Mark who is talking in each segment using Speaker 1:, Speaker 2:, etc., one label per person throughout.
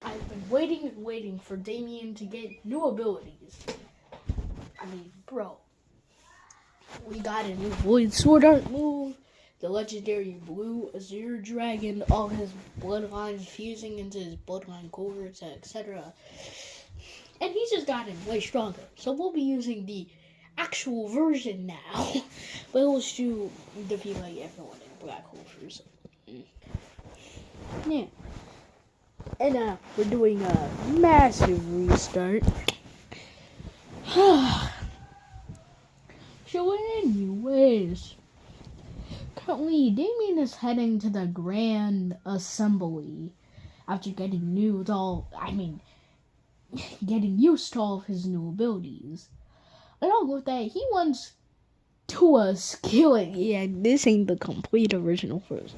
Speaker 1: I've been waiting and waiting for Damian to get new abilities. I mean, bro, we got a new Void Sword Art move, the legendary Blue Azure Dragon, all his bloodlines fusing into his bloodline clover, etc. And he's just gotten way stronger. So we'll be using the actual version now. But it'll still defeat like everyone in Black Clover. So. Yeah. And we're doing a massive restart. So anyways, currently Damian is heading to the Grand Assembly after getting getting used to all of his new abilities. Along with that, he wants to a skilling. Yeah, this ain't the complete original first.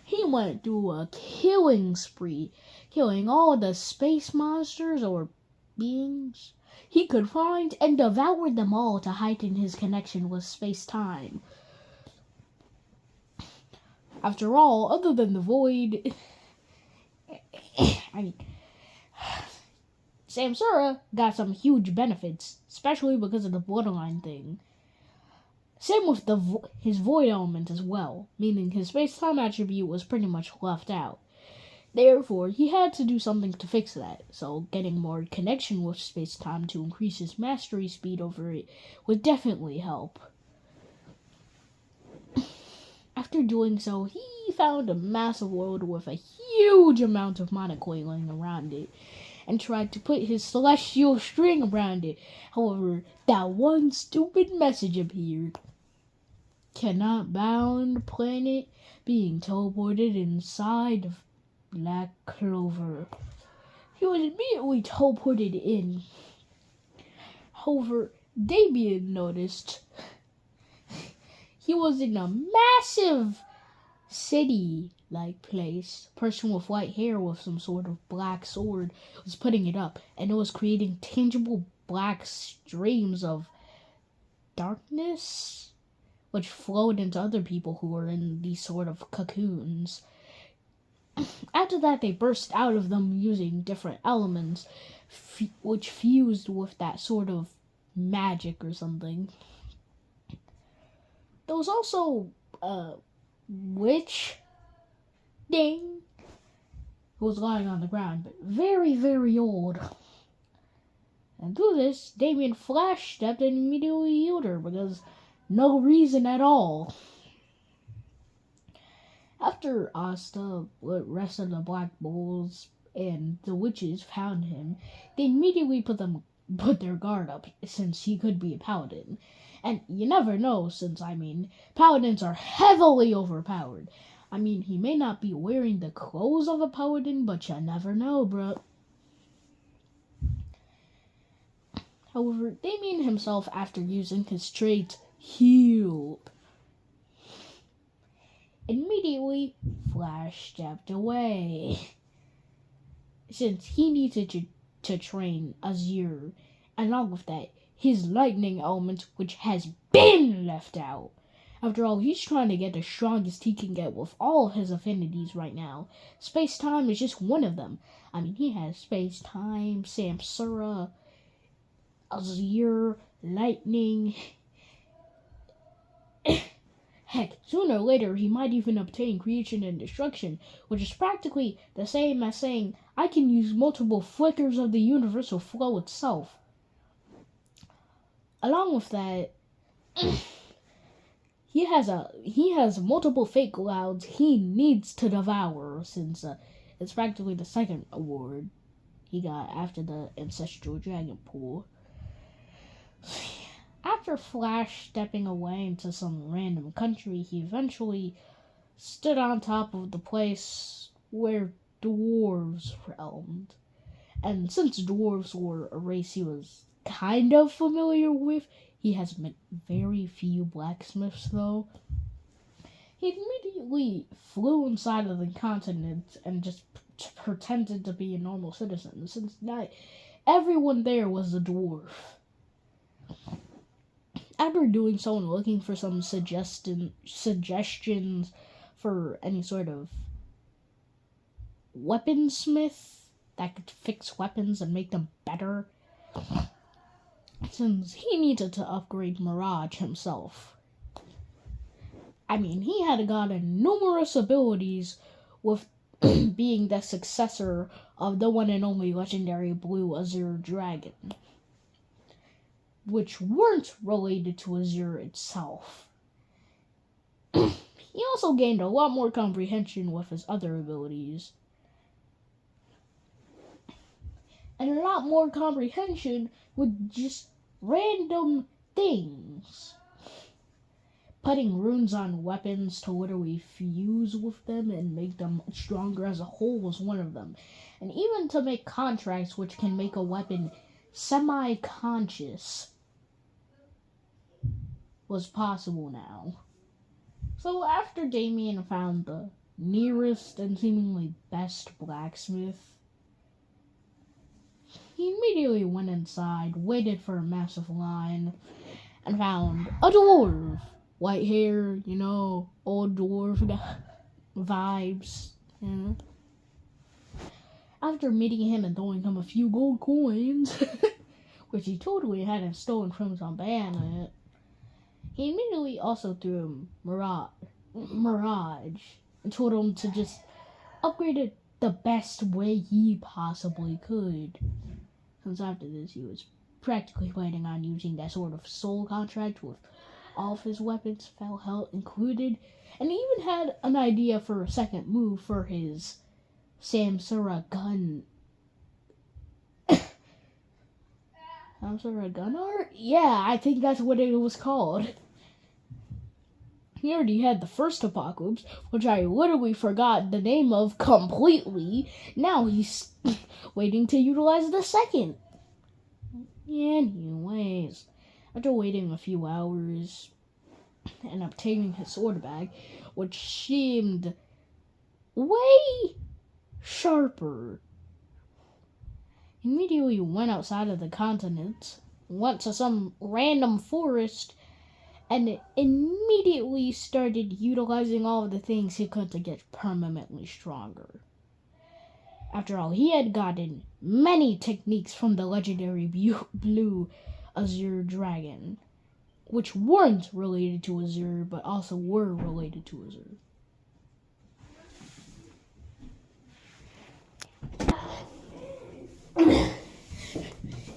Speaker 1: He went through a killing spree, killing all the space monsters or beings he could find and devoured them all to heighten his connection with space-time. After all, other than the Void, Samsara got some huge benefits, especially because of the borderline thing. Same with his Void element as well, meaning his space-time attribute was pretty much left out. Therefore, he had to do something to fix that, so getting more connection with space-time to increase his mastery speed over it would definitely help. After doing so, he found a massive world with a huge amount of mana coiling around it, and tried to put his celestial string around it. However, that one stupid message appeared. Cannot bound planet being teleported inside of Black Clover. He was immediately teleported in. However, Damian noticed he was in a massive city-like place. A person with white hair with some sort of black sword was putting it up, and it was creating tangible black streams of darkness, which flowed into other people who were in these sort of cocoons. After that, they burst out of them using different elements, which fused with that sort of magic or something. There was also a witch thing who was lying on the ground, but very, very old. And through this, Damian flash stepped and immediately healed her because no reason at all. After Asta, the rest of the Black Bulls and the witches found him, they immediately put their guard up, since he could be a paladin. And you never know, since, paladins are heavily overpowered. He may not be wearing the clothes of a paladin, but you never know, bro. However, Damian himself, after using his trait, healed. Immediately, Flash stepped away, since he needed to train Azure, and along with that, his lightning element, which has been left out. After all, he's trying to get the strongest he can get with all of his affinities right now. Space-time is just one of them. He has space-time, Samsara, Azure, lightning. Heck, sooner or later he might even obtain creation and destruction, which is practically the same as saying, I can use multiple flickers of the universal flow itself. Along with that, he has multiple fake clouds he needs to devour, since it's practically the second award he got after the Ancestral Dragon Pool. After Flash stepping away into some random country, he eventually stood on top of the place where dwarves roamed. And since dwarves were a race he was kind of familiar with, he has met very few blacksmiths though. He immediately flew inside of the continent and just pretended to be a normal citizen, since not everyone there was a dwarf. After doing so and looking for some suggestions for any sort of weaponsmith that could fix weapons and make them better, since he needed to upgrade Mirage himself. He had gotten numerous abilities with being the successor of the one and only legendary Blue Azure Dragon, which weren't related to Azure itself. He also gained a lot more comprehension with his other abilities, and a lot more comprehension with just random things. Putting runes on weapons to literally fuse with them and make them stronger as a whole was one of them. And even to make contracts which can make a weapon semi-conscious was possible now. So after Damian found the nearest and seemingly best blacksmith, he immediately went inside, waited for a massive line, and found a dwarf. White hair, old dwarf vibes, After meeting him and throwing him a few gold coins, which he totally hadn't stolen from some bandit, he immediately also threw him Mirage and told him to just upgrade it the best way he possibly could. Since after this, he was practically planning on using that sort of soul contract with all of his weapons, fell health included, and he even had an idea for a second move for his Samsara gun. Samsara gun art? Yeah, I think that's what it was called. He already had the first Apocalypse, which I literally forgot the name of completely. Now he's waiting to utilize the second. Anyways, after waiting a few hours and obtaining his sword bag, which seemed way sharper, he immediately went outside of the continent, went to some random forest, and immediately started utilizing all of the things he could to get permanently stronger. After all, he had gotten many techniques from the legendary Blue Azure Dragon, which weren't related to Azure, but also were related to Azure.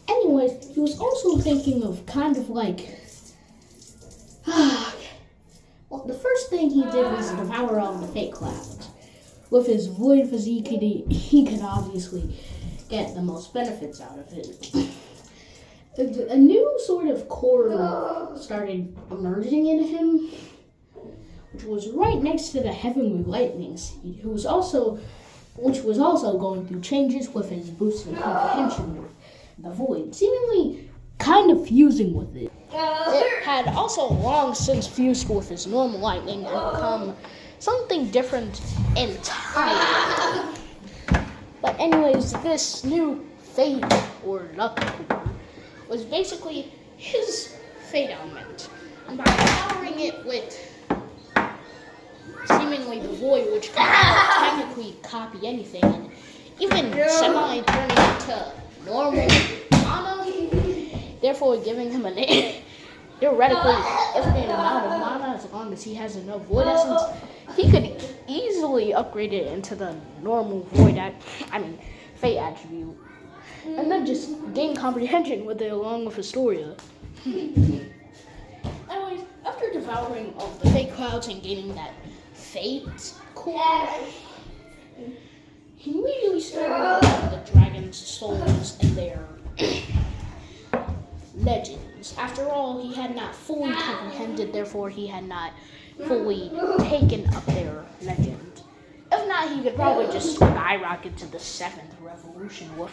Speaker 1: Anyways, he was also thinking of well, the first thing he did was devour all the fake clouds. With his void physique, he could obviously get the most benefits out of it. A new sort of core started emerging in him, which was right next to the Heavenly Lightning Seed, which was also going through changes with his boosted comprehension with the Void, seemingly kind of fusing with it. It had also long since fused with his normal lightning and become something different entirely. But anyways, this new fate or luck core was basically his fate element. And by powering it with seemingly the Void, which can technically copy anything, and even semi-turning it to normal mana, therefore giving him a theoretically infinite amount of mana as long as he has enough Void Essence, he could easily upgrade it into the normal Fate attribute, and then just gain comprehension with it along with Historia. Anyways, after devouring all the fake clouds and gaining that Fate core, he immediately started with the dragon's souls and their legends. After all, he had not fully comprehended, therefore he had not fully taken up their legend. If not, he could probably just skyrocket to the 7th revolution with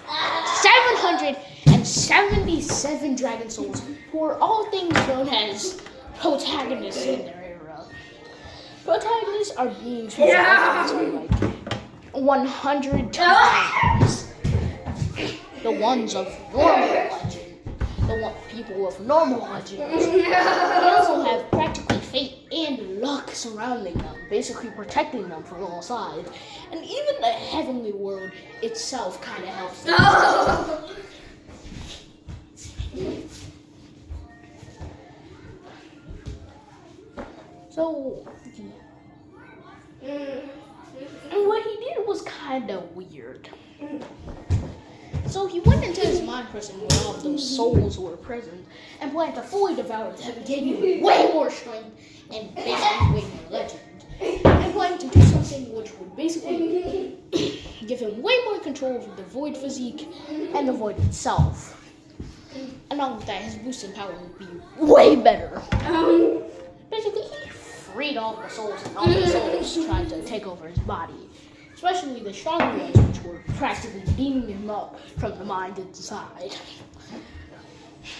Speaker 1: 777 dragon souls, who are all things known as protagonists in their era. Protagonists are beings who are 100 times the ones of normal legend, people of normal legends. They also have practically fate and luck surrounding them, basically protecting them from all sides. And even the heavenly world itself kind of helps them. So, and what he did was kind of weird. So he went into his mind prison where all of those souls were present and planned to fully devour them, gaining way more strength and basically way more legend. And planned to do something which would basically give him way more control over the Void physique and the Void itself. Along with that, his boosted power would be way better. Basically, he freed all the souls, and all the souls tried to take over his body. Especially the stronger ones, which were practically beaming him up from the mind inside.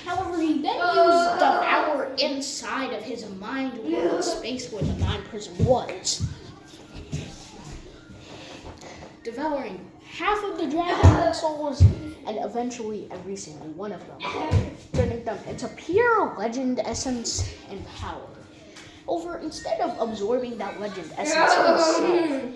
Speaker 1: However, he then used Devour inside of his mind world space where the mind prison was, devouring half of the dragon souls and eventually every single one of them, turning them into pure legend essence and power. Instead of absorbing that legend essence himself,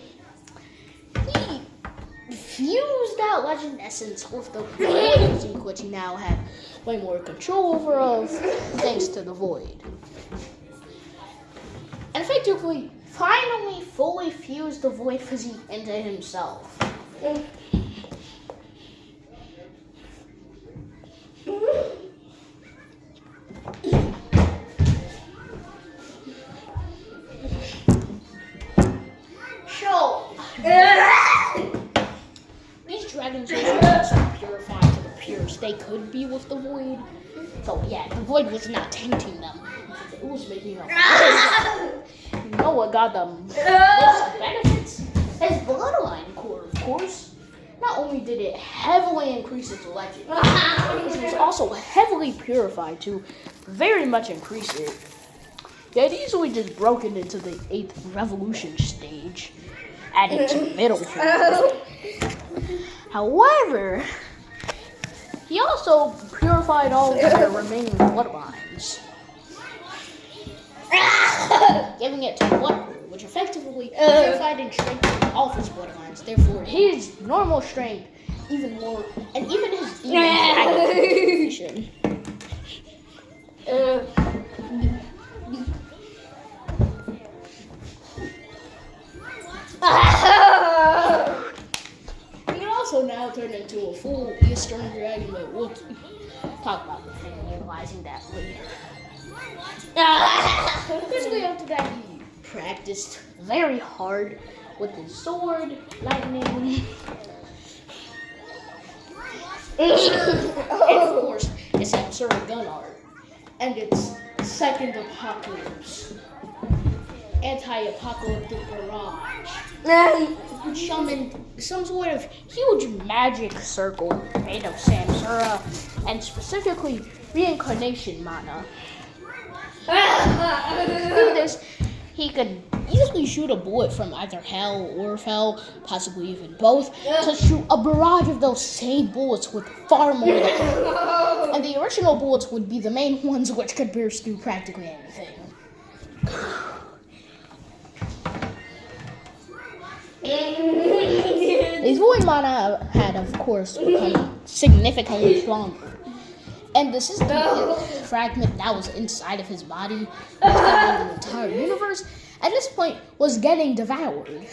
Speaker 1: he fused that legend essence with the Void physique, which he now had way more control over thanks to the Void. And effectively, finally fully fused the Void physique into himself. These dragons are so purified to the purest they could be with the Void. So yeah, the Void was not tainting them. It was making them. You know what got them most benefits? His bloodline core, of course. Not only did it heavily increase its legend, it was also heavily purified to very much increase it. They had easily just broken into the 8th revolution stage at its middle point. However, he also purified all of their remaining bloodlines, giving it to Blood, which effectively purified and strengthened all of his bloodlines. Therefore, his normal strength even more, and even his demon dragon. He can also now turn into a full Eastern dragon, but we'll talk about analyzing that later. Basically, after that, he practiced very hard with his sword, lightning, and of course, his absurd gun art, and its second apocalypse. Anti-apocalyptic barrage, which summoned some sort of huge magic circle made of Samsara and specifically reincarnation mana. To do this, he could easily shoot a bullet from either hell or hell, possibly even both, to shoot a barrage of those same bullets with far more than. And the original bullets would be the main ones which could pierce through practically anything. His Void mana had, of course, become significantly stronger. And the system fragment that was inside of his body, was covering the entire universe, at this point was getting devoured.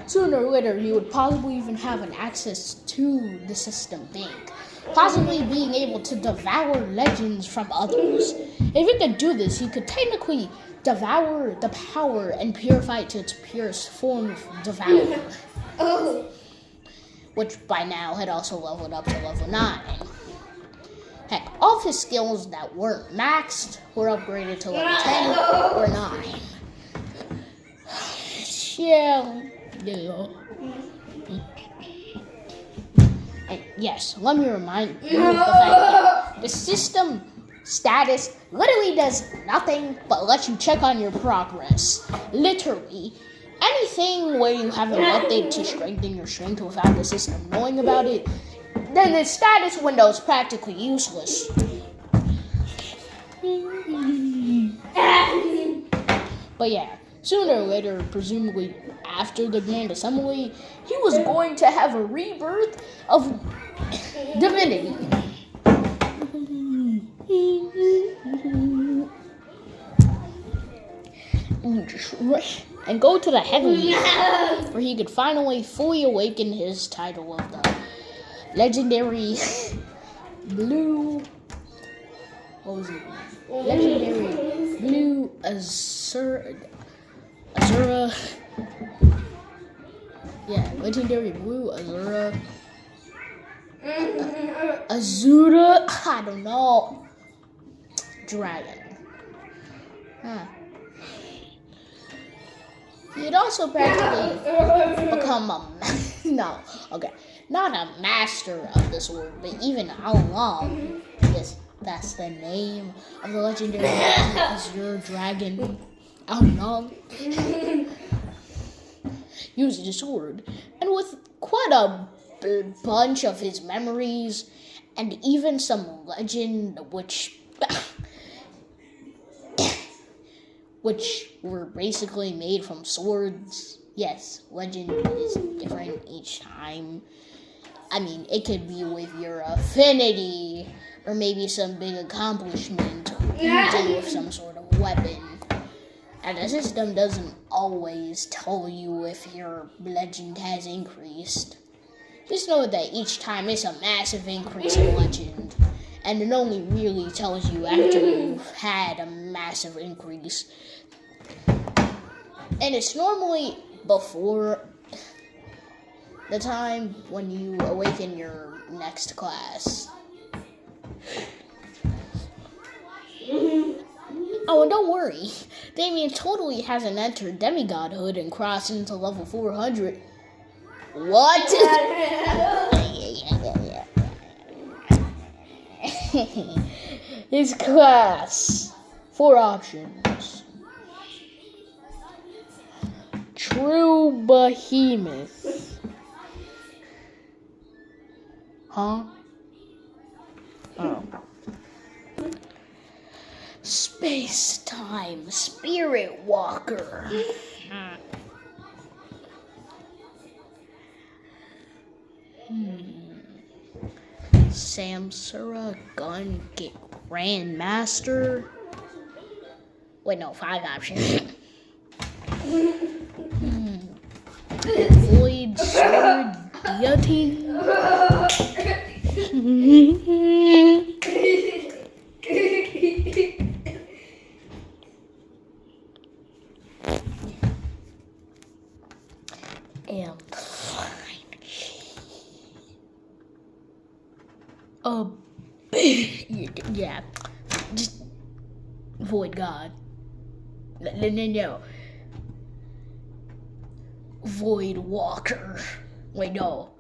Speaker 1: Sooner or later, he would possibly even have an access to the system bank, possibly being able to devour legends from others. If he could do this, he could technically devour the power and purify it to its purest form of devour. Which by now had also leveled up to level 9. Heck, all of his skills that weren't maxed were upgraded to level 10 or 9. Yeah. And yes, let me remind you of the fact that the system status literally does nothing but let you check on your progress. Literally. Anything where you haven't updated to strengthen your strength without the system knowing about it, then the status window is practically useless. But yeah, sooner or later, presumably after the Grand Assembly, he was going to have a rebirth of divinity. And go to the heavens, where he could finally fully awaken his title of the legendary blue. What was it? Legendary blue Azura. Yeah, legendary blue Azura. I don't know. Dragon. Huh. He'd also practically become not a master of the sword, but even how long? Yes, that's the name of the legendary Azure Dragon. How long? Using the sword, and with quite a bunch of his memories, and even some legend which were basically made from swords. Yes, legend is different each time. I mean, it could be with your affinity, or maybe some big accomplishment, using with some sort of weapon. And the system doesn't always tell you if your legend has increased. Just know that each time it's a massive increase in legend. And it only really tells you after you've had a massive increase. And it's normally before the time when you awaken your next class. Oh, and don't worry. Damian totally hasn't entered demigodhood and crossed into level 400. What? His class. 4 options. True Behemoth. Huh? Oh. Space-time Spirit Walker. Samsara Gun Grandmaster. Wait, no, 5 options. Void Sword Deity. And yeah, just Void God. No. Void Walker. Wait, no.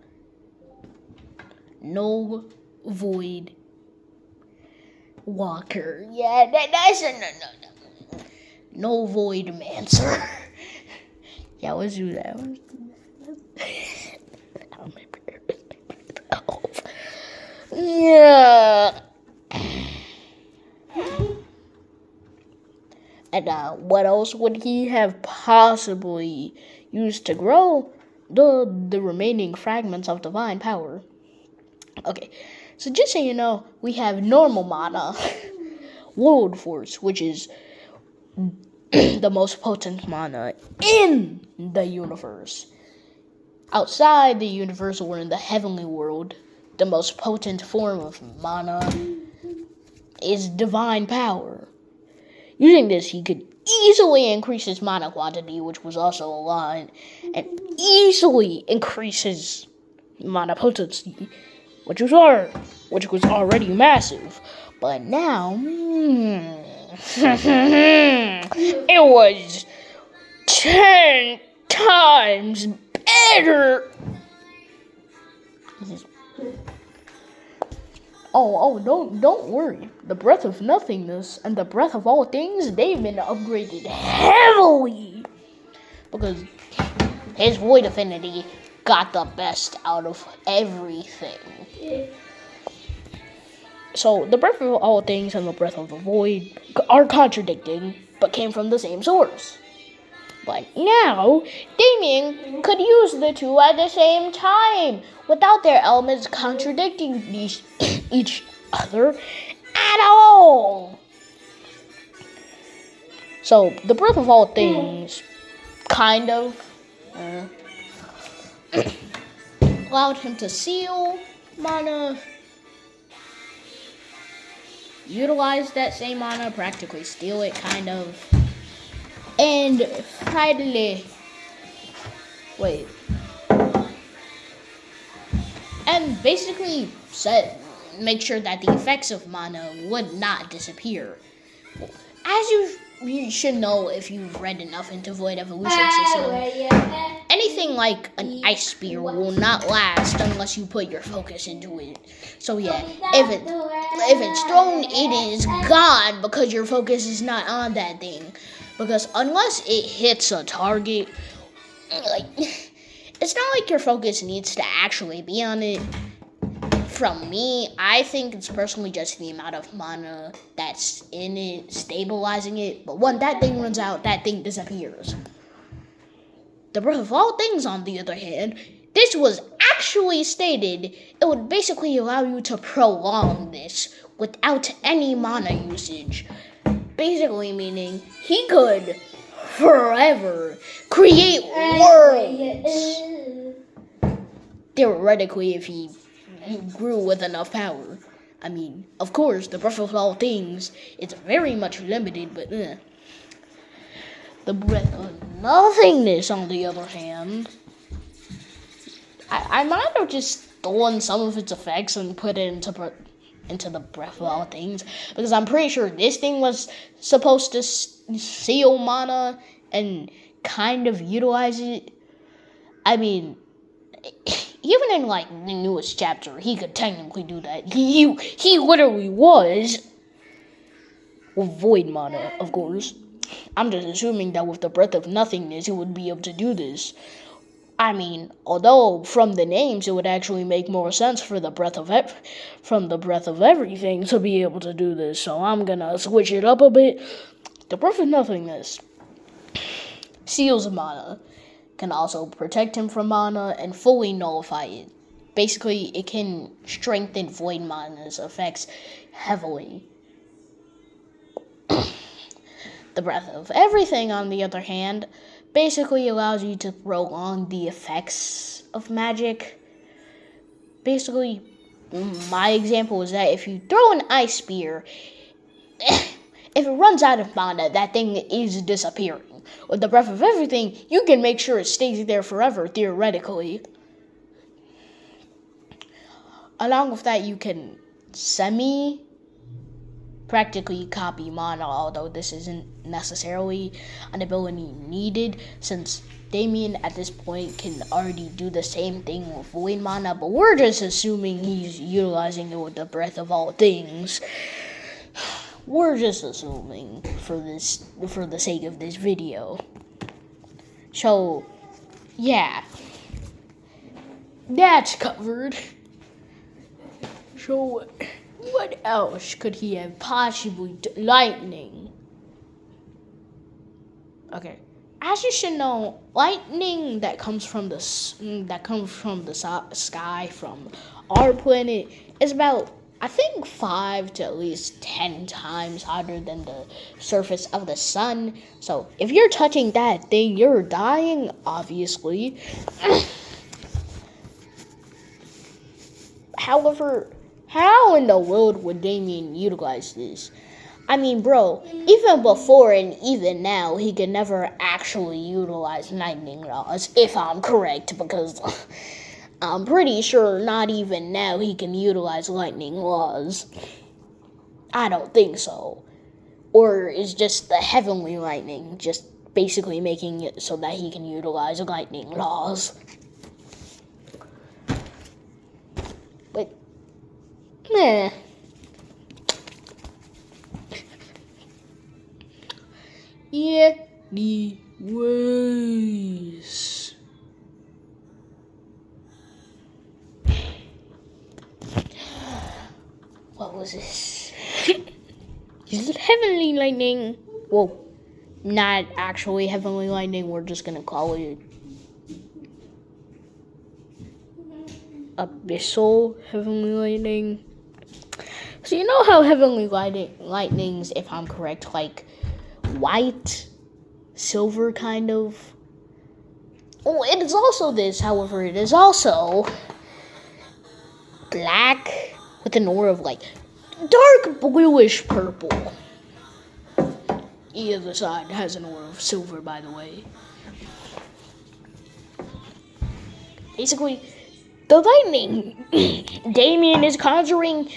Speaker 1: No Void Walker. Yeah, that's no. No Void Mancer. Yeah, let's do that. Yeah. And what else would he have possibly used to grow the remaining fragments of divine power? Okay, so just so you know, we have normal mana, world force, which is the most potent mana in the universe. Outside the universe or in the heavenly world, the most potent form of mana is divine power. Using this, he could easily increase his mana quantity, which was also a lot, and easily increase his mana potency, which was already massive. But now, it was 10 times better. Don't worry. The breath of nothingness and the breath of all things, they've been upgraded heavily. Because his void affinity got the best out of everything. So the breath of all things and the breath of the void are contradicting, but came from the same source.
Speaker 2: But now, Damian could use the two at the same time without their elements contradicting each other at all. So, the Breath of all things kind of allowed him to seal mana, utilize that same mana, practically steal it, kind of, and finally, and basically make sure that the effects of mana would not disappear. As you should know if you've read enough into Void Evolution System, anything like an ice spear will not last unless you put your focus into it. So yeah, if it's thrown, it is gone because your focus is not on that thing. Because unless it hits a target, it's not like your focus needs to actually be on it. From me, I think it's personally just the amount of mana that's in it, stabilizing it. But when that thing runs out, that thing disappears. The Breath of all things, on the other hand, this was actually stated. It would basically allow you to prolong this without any mana usage. Basically meaning he could forever create worlds. Theoretically, if he grew with enough power. I mean, of course, the Breath of all things, it's very much limited, but the Breath of nothingness, on the other hand, I might have just stolen some of its effects and put it into the Breath of all things, because I'm pretty sure this thing was supposed to seal mana and kind of utilize it. I mean, even in like the newest chapter, he could technically do that. He literally was void mana, of course. I'm just assuming that with the Breath of Nothingness, he would be able to do this. I mean, although from the names, it would actually make more sense for the Breath of Everything to be able to do this. So I'm gonna switch it up a bit. The Breath of Nothingness seals mana, can also protect him from mana and fully nullify it. Basically, it can strengthen void mana's effects heavily. The Breath of Everything, on the other hand, basically allows you to prolong the effects of magic. Basically, my example is that if you throw an ice spear, if it runs out of mana, that thing is disappearing. With the Breath of Everything, you can make sure it stays there forever, theoretically. Along with that, you can practically copy mana, although this isn't necessarily an ability needed, since Damian at this point can already do the same thing with void mana, but we're just assuming he's utilizing it with the Breath of all things. We're just assuming for the sake of this video. So, yeah. That's covered. So, what else could he have possibly done? Lightning. Okay. As you should know, lightning that comes from the sky from our planet is about, I think, 5 to at least 10 times hotter than the surface of the sun. So if you're touching that thing, you're dying, obviously. However, how in the world would Damian utilize this? I mean, bro, even before and even now, he could never actually utilize lightning laws, if I'm correct, because I'm pretty sure not even now he can utilize lightning laws. I don't think so. Or is just the heavenly lightning just basically making it so that he can utilize lightning laws? But, yeah, anyways. What was this? Is it heavenly lightning? Whoa. not actually heavenly lightning. We're just gonna call it abyssal heavenly lightning. So you know how heavenly lightnings, if I'm correct, like white, silver kind of. Oh, it is also this, however, it is also black with an aura of like dark bluish purple. Either side has an aura of silver, by the way. Basically, the lightning Damian is conjuring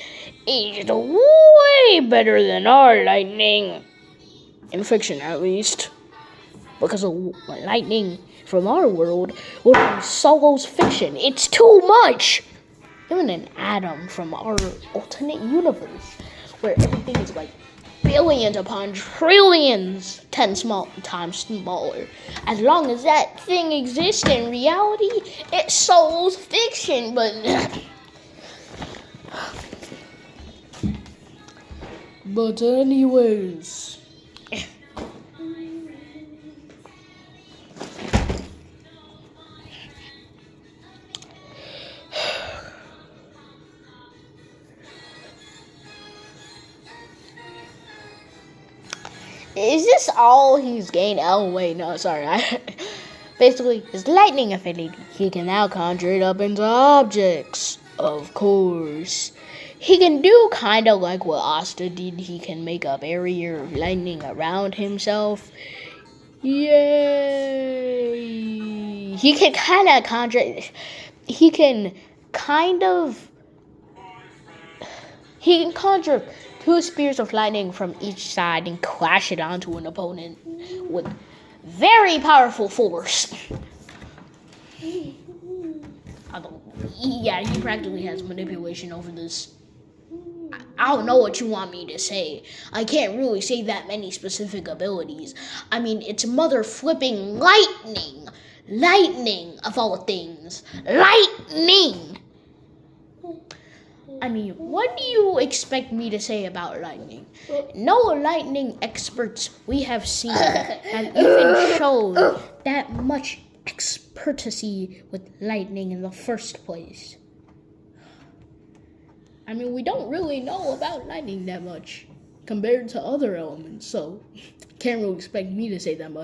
Speaker 2: is way better than our lightning. In fiction, at least. Because of lightning from our world would be Solo's fiction. It's too much! Even an atom from our alternate universe, where everything is like billions upon trillions times smaller. As long as that thing exists in reality, it's Solo's fiction, but
Speaker 1: But anyways,
Speaker 2: is this all he's gained? Oh wait, no, sorry. Basically, his lightning affinity, he can now conjure it up into objects. Of course. He can do kind of like what Asta did. He can make a barrier of lightning around himself. Yay! He can kind of conjure... He can conjure 2 spears of lightning from each side and clash it onto an opponent with very powerful force. Yeah, he practically has manipulation over this. I don't know what you want me to say. I can't really say that many specific abilities. I mean, it's mother flipping lightning. Lightning, of all things. Lightning! I mean, what do you expect me to say about lightning? No lightning experts we have seen have even shown that much expertise with lightning in the first place. I mean, we don't really know about lightning that much compared to other elements, so can't really expect me to say that much.